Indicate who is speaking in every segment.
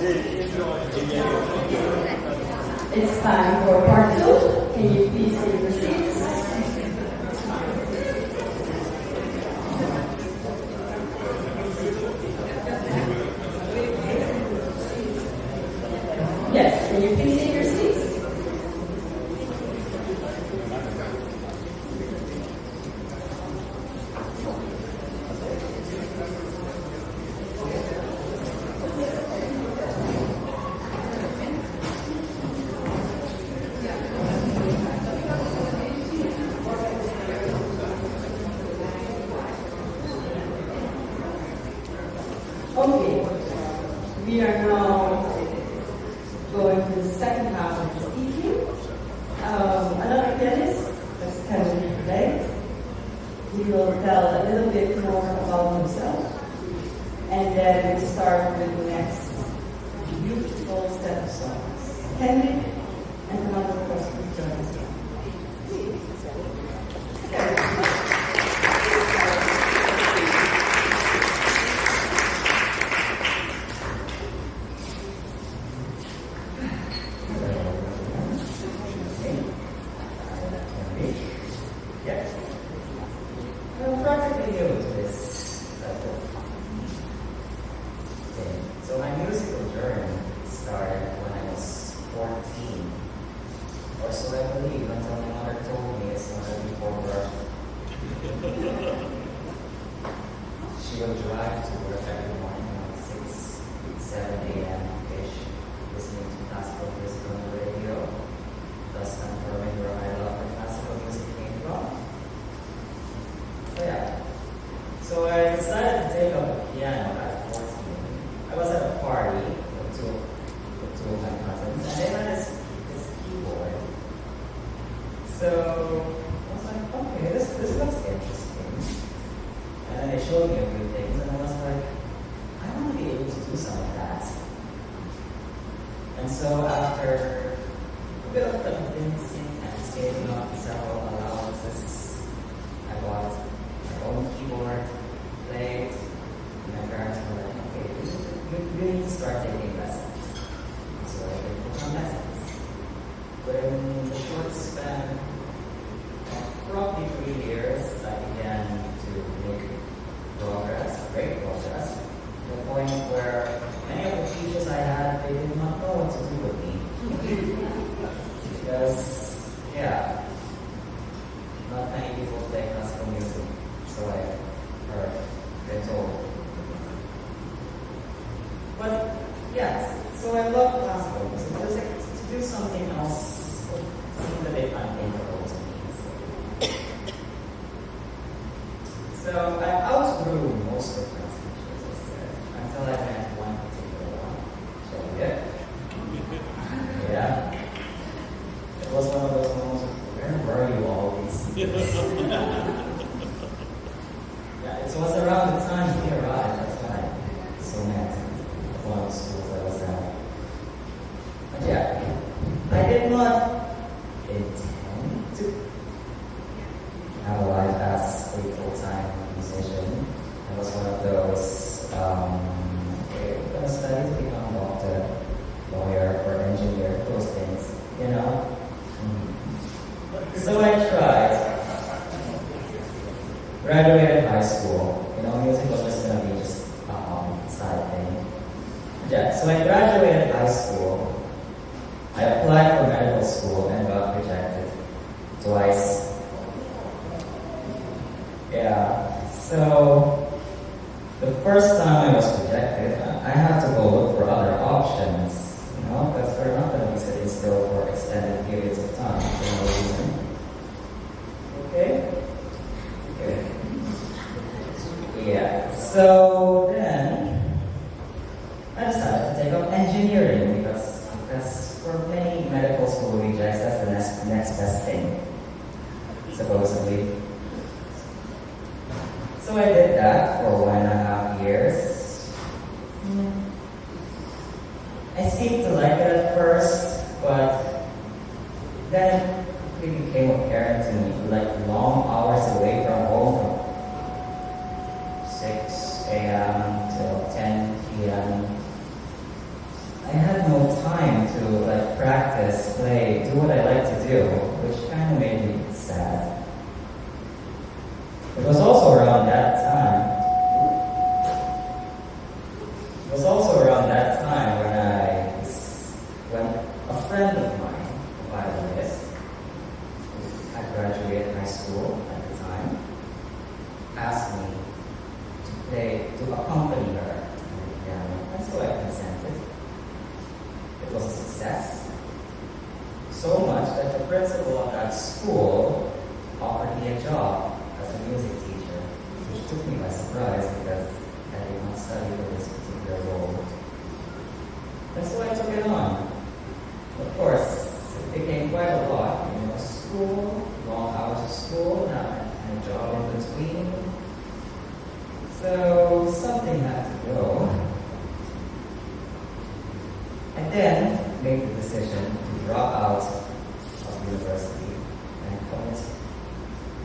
Speaker 1: It's time for part two. Can you please take your seats? Yes, can you please take your seats? Okay, we are now going to the second half of this evening. Another pianist, that's Kenrich Blijd. He will tell a little bit more about himself, and then we start with the next beautiful set of songs. Kenrich and Fernando Linares-Correa.
Speaker 2: She would drive to work every morning around 6, 7 a.m.-ish, listening to classical music on the radio, thus confirming where my love for classical music came from. So yeah. So I decided to take up the piano at 14. I was at a party with two of my cousins, and they had this keyboard. So I was like, okay, this looks interesting. And then they showed me a few things, and I was like, I want to be able to do some of that. And so after a bit of convincing and saving up several allowances, I bought my own keyboard, played, and my parents were like, okay, you need to start taking lessons. So I took some lessons. But in the short span of roughly 3 years, I began to make great progress, to the point where many of the teachers I had, they did not know what to do with me. Because, yeah, not many people play classical music, so I heard, been told. But, yes, so I love classical music. To do something else seemed a bit unthinkable to me. So I outgrew most of my teachers, I said, until I met one particular one. Shall we get? Yeah. It was one of those moments of, where were you all these years? Yeah, it was around the time he arrived, that's when I so met one of the schools I was at. But yeah, I did not intend to have a life as a full-time musician. I was one of those, okay, we're going to study to become a doctor, lawyer, or engineer, those things, you know? So I tried. Graduated high school. You know, music was just going to be just a side thing. Yeah, so I graduated high school. I applied for medical school and got rejected twice. Yeah, so the first time I was rejected, I had to go look for other options, you know, because we're not going to be sitting still for extended periods of time for no reason. Okay? Okay. Yeah, so then I decided to take up engineering because for many medical school rejects, that's the next best thing, supposedly. So I did that for 1.5 years. I seemed to like it at first, but then it became apparent to me, like long hours away from home, from 6 a.m. till 10 p.m. practice, play, do what I like to do, which kind of made me sad. It was also around that time. When a friend of mine, a violinist, who had graduated high school at the time, asked me to accompany her on the piano, and so I consented. It was a success. So much that the principal of that school offered me a job as a music teacher, which took me by surprise because I did not study for this particular role. And so I took it on. Of course, it became quite a lot. School, long hours of school, and a job in between. So something had to go. I then made the decision to drop out of university and commit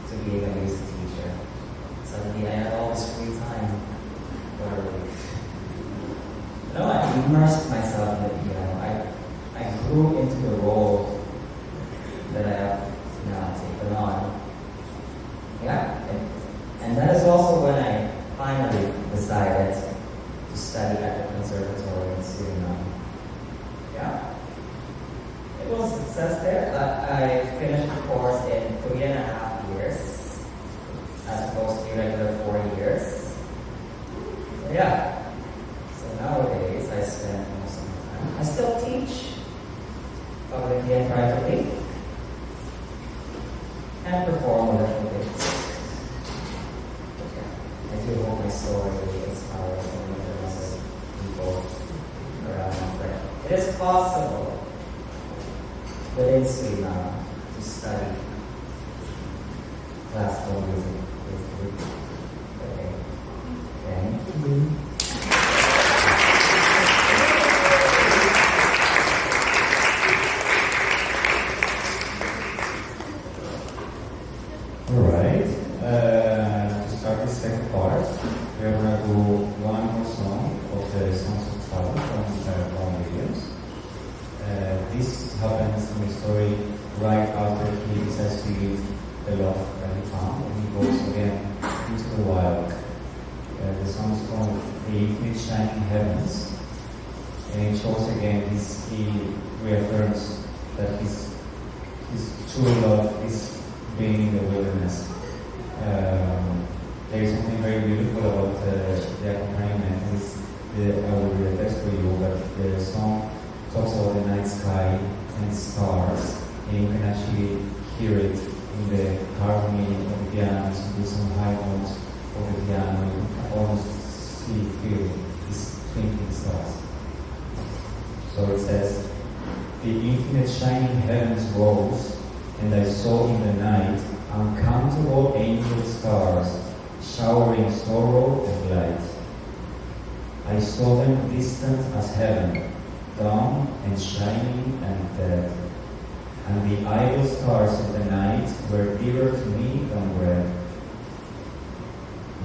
Speaker 2: to being a music teacher. Suddenly I had all this free time. What a relief. I immersed myself in the piano. I grew into the role that I have now taken on. And that is also when I finally decided to study at the Conservatoire in Suriname. It was a success there. I finished the course in 3.5 years, as opposed to regular 4 years. So nowadays I spend most of my time. I still teach publicly and privately, and perform a little bit. I do hope my story really inspires other people around there. It is possible within Suriname to study classical music. Okay. Thank you.
Speaker 3: To start the second part, we are going to do one more song of the Songs of Travel from Ron Williams. This happens in the story right after he decides to leave the love that he found, and he goes again into the wild. The song is called The Infinite Shining Heavens, and it shows again he reaffirms that his true love is being in the wilderness. There is something very beautiful about the accompaniment. I will read the text for you, but the song talks about the night sky and stars, and you can actually hear it in the harmony of the piano, with some high notes of the piano. You can almost feel these twinkling stars. So it says, the infinite shining heavens rose, and I saw in the night uncountable angel stars, showering sorrow and light. I saw them distant as heaven, dumb and shining and dead. And the idle stars of the night were dearer to me than bread.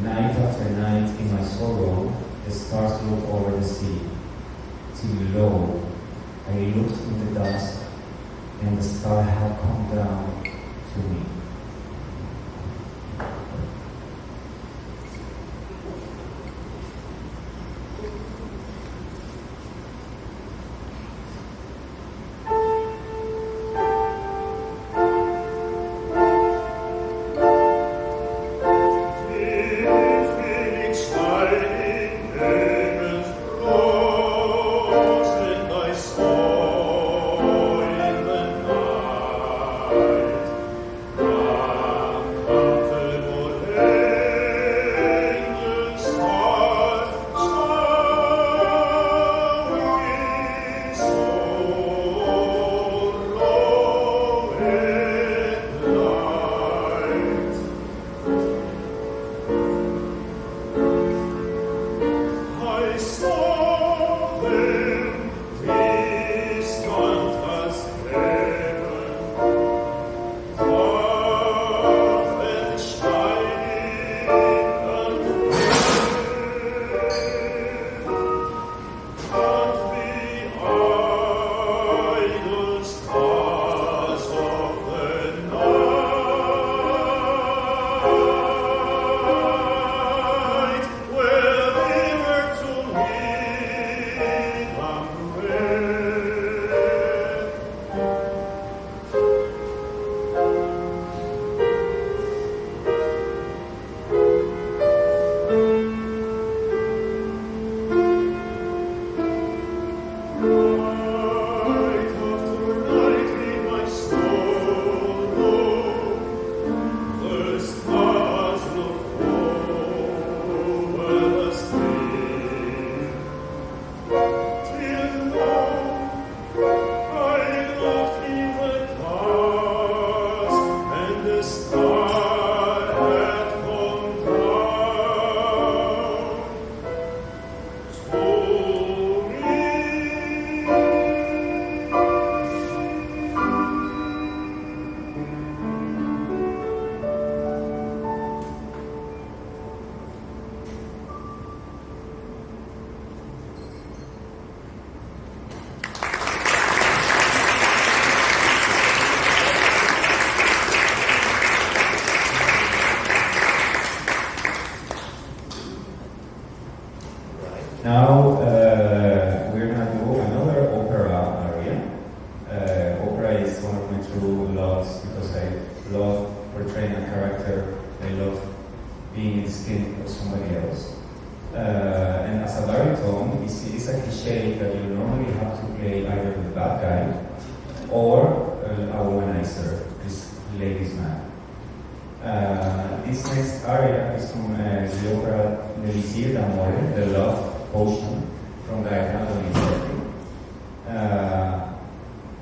Speaker 3: Night after night in my sorrow, the stars looked over the sea. Till lo, I looked in the dust, and the star had come down to me.
Speaker 4: Night
Speaker 3: Now we're going to do another opera aria. Opera is one of my true loves because I love portraying a character. I love being in the skin of somebody else. And as a baritone, it's a cliche that you normally have to play either the bad guy or a womanizer, this ladies' man. This next aria is from the opera L'Elisir d'Amore, The Love Potion, from Fernando Linares-Correa.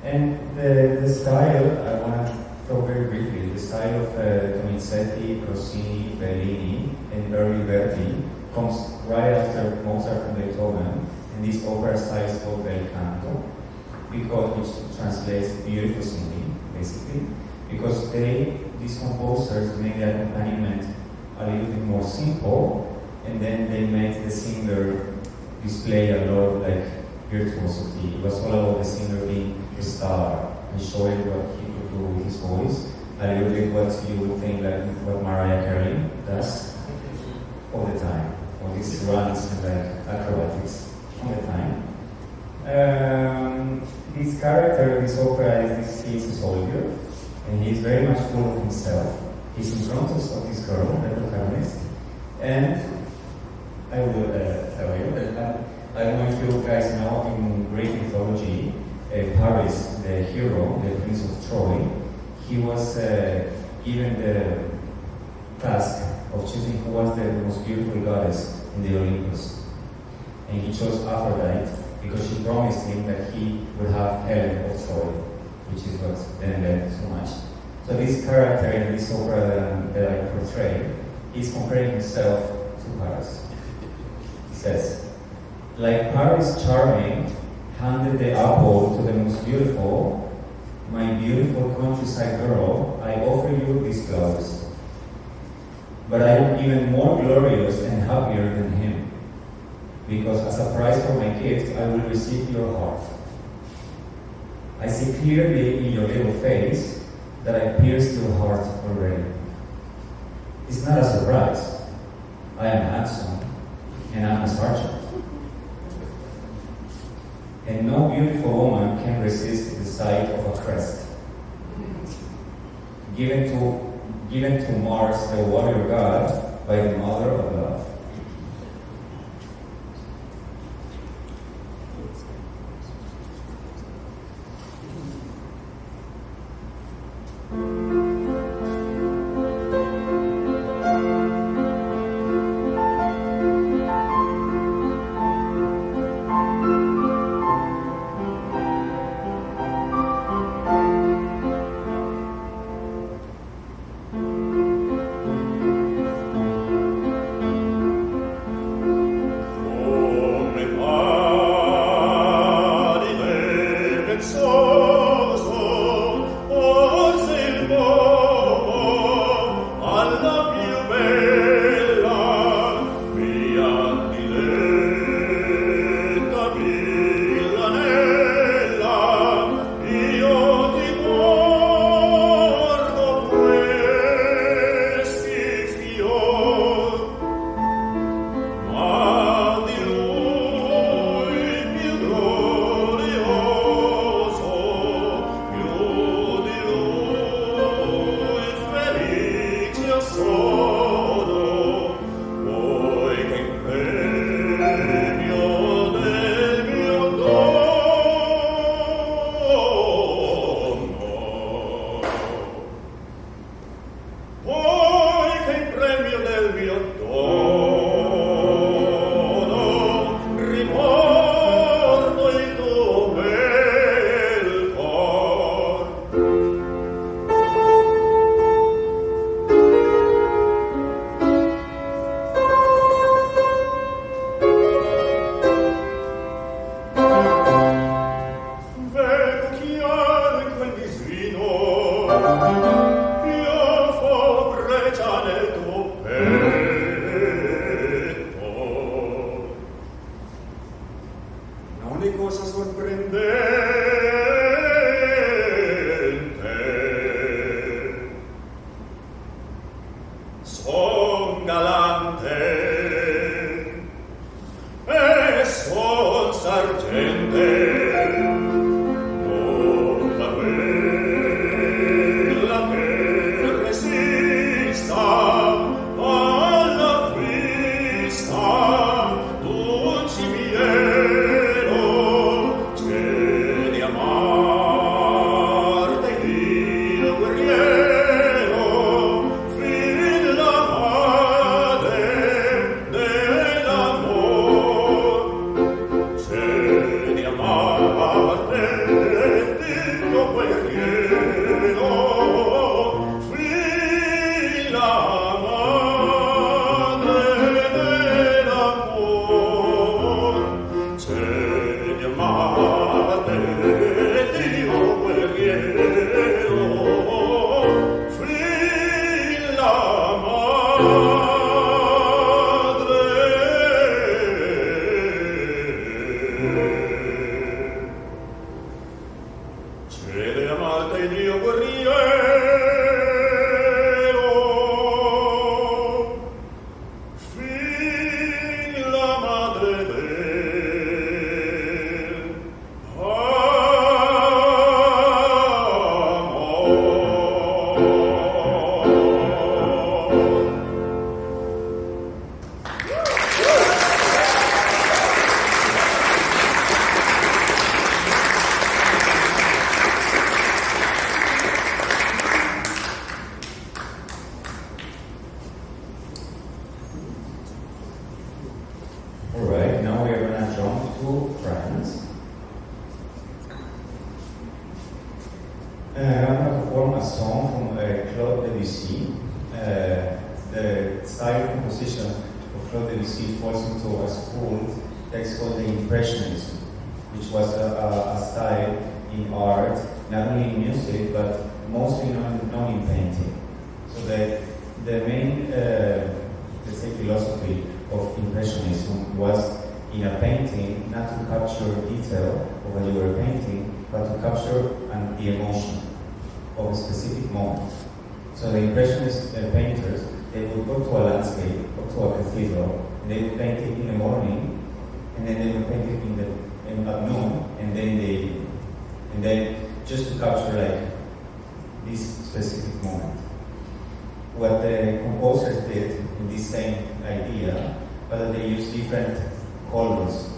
Speaker 3: And the style, I want to talk very briefly, the style of Donizetti, Rossini, Bellini, and early Verdi comes right after Mozart and Beethoven, and this opera style is called bel canto, which translates beautiful singing, basically, because these composers made the accompaniment a little bit more simple, and then they made the singer display a lot of virtuosity. It was all about the singer being a star and showing what he could do with his voice, a little bit what you would think what Mariah Carey does all the time, all these runs and acrobatics all the time. This character in this opera he's a soldier, and he's very much full of himself. He's in front of this girl, the protagonist, and I will tell you that I don't know if you guys know in Greek mythology, Paris, the hero, the Prince of Troy, he was given the task of choosing who was the most beautiful goddess in the Olympus. And he chose Aphrodite because she promised him that he would have Helen of Troy, which is what then led so much. So this character in this opera that I portray, he's comparing himself to Paris. He says, like Paris Charming handed the apple to the most beautiful, my beautiful countryside girl, I offer you these flowers. But I am even more glorious and happier than him, because as a prize for my gift, I will receive your heart. I see clearly in your little face that I pierced your heart already. It's not a surprise. I am handsome, and I'm a sergeant. And no beautiful woman can resist the sight of a crest. Given to Mars, the warrior god, by the mother of love.
Speaker 4: quale cosa sorprendente. Son galante e son sargente. Oh,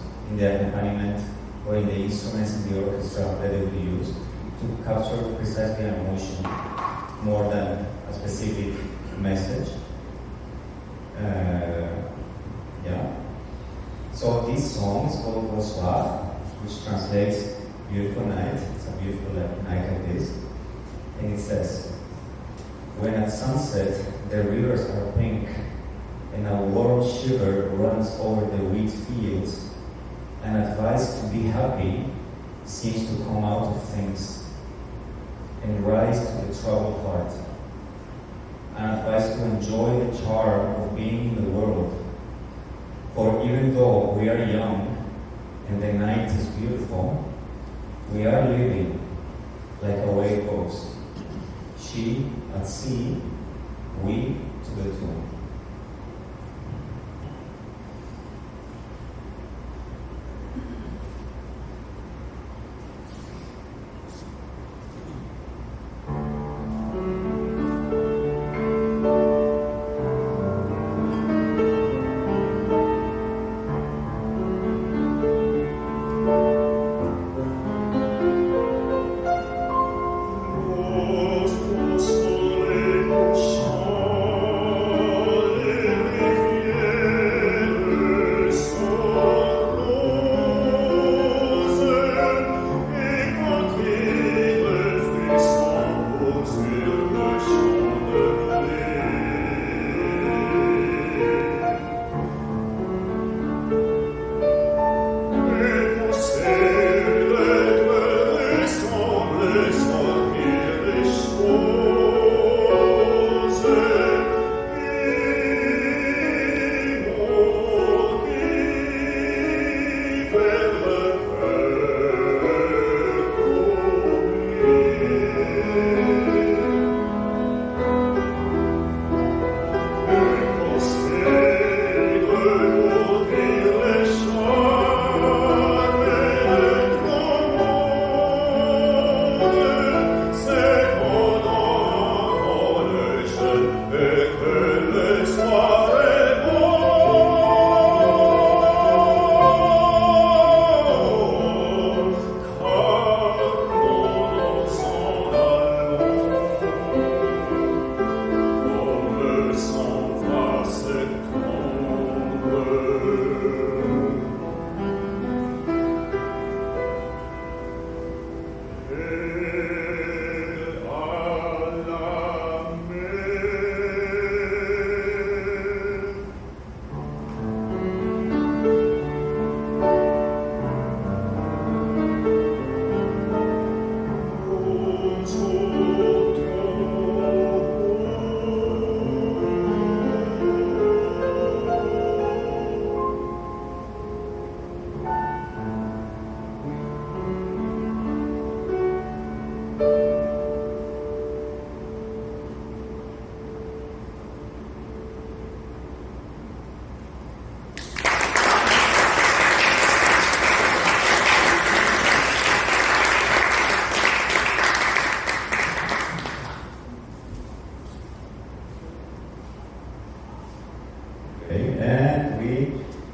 Speaker 3: And we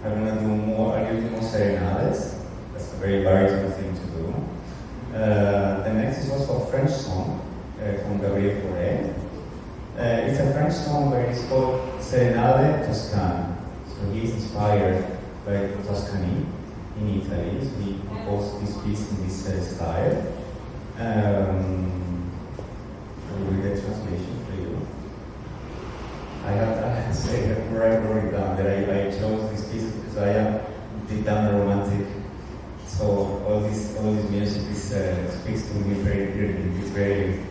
Speaker 3: are going to do more serenades. That's a very baritone thing to do. The next is also a French song from Correa. It's a French song where it's called Serenade Toscane. So he's inspired by Tuscany in Italy. So he composed this piece in this style. I will read the translation for you. I have to say that before I wrote it down that I chose this piece because I am deep down a romantic. So all this music speaks to me very clearly. It's very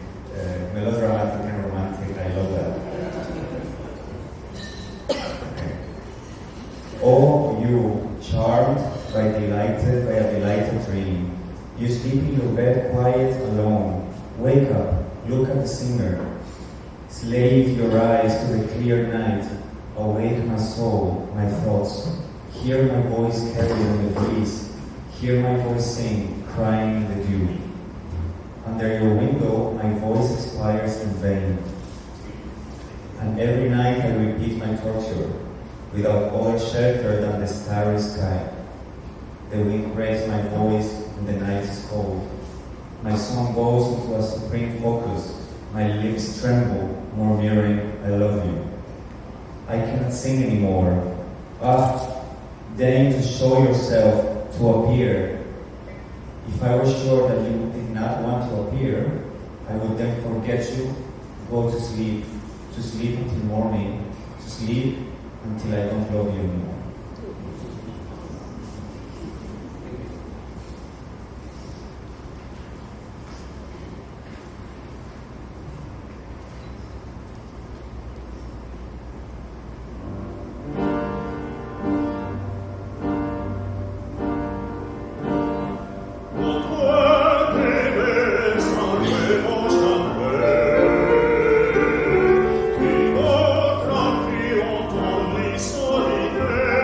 Speaker 3: melodramatic and romantic. I love that. Okay. Oh, you charmed by a delighted dream. You sleep in your bed quiet, alone. Wake up, look at the singer. Slave your eyes to the clear night. Awake my soul, my thoughts. Hear my voice carry on the breeze. Hear my voice sing, crying in the dew. Under your window, my voice expires in vain. And every night I repeat my torture, without other shelter than the starry sky. The wind breaks my voice and the night is cold. My song goes into a supreme focus. My lips tremble, murmuring, I love you. I cannot sing anymore. Ah, deign to show yourself, to appear. If I were sure that you did not want to appear, I would then forget you, go to sleep until morning, to sleep until I don't love you anymore.
Speaker 4: Solitaire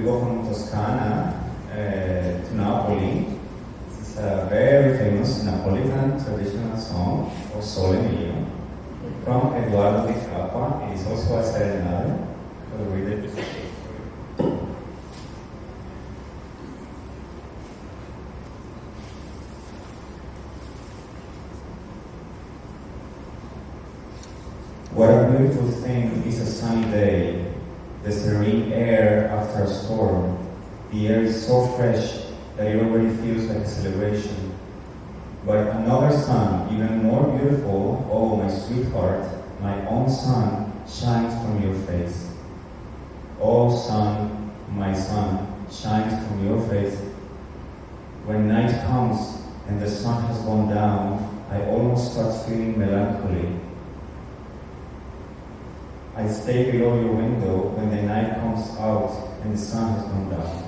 Speaker 3: go from Toscana to Napoli. This is a very famous Napolitan traditional song of Sole Mio from Eduardo di Capua. It is also a serenade. I'll read it. What a beautiful thing is a sunny day, the serene air after a storm. The air is so fresh that it already feels like a celebration. But another sun, even more beautiful, oh my sweetheart, my own sun, shines from your face. Oh sun, my sun, shines from your face. When night comes and the sun has gone down, I almost start feeling melancholy. I stay below your window when the night comes out and the sun has gone down.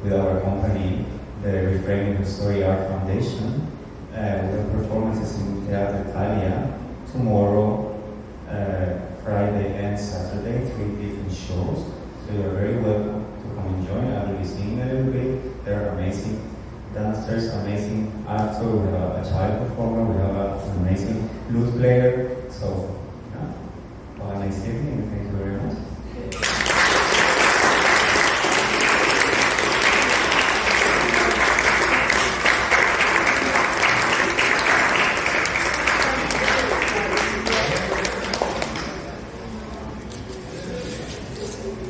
Speaker 3: with our company, the Reframing the Story Art Foundation. We have performances in Teatro Italia tomorrow, Friday and Saturday, 3 different shows. So you are very welcome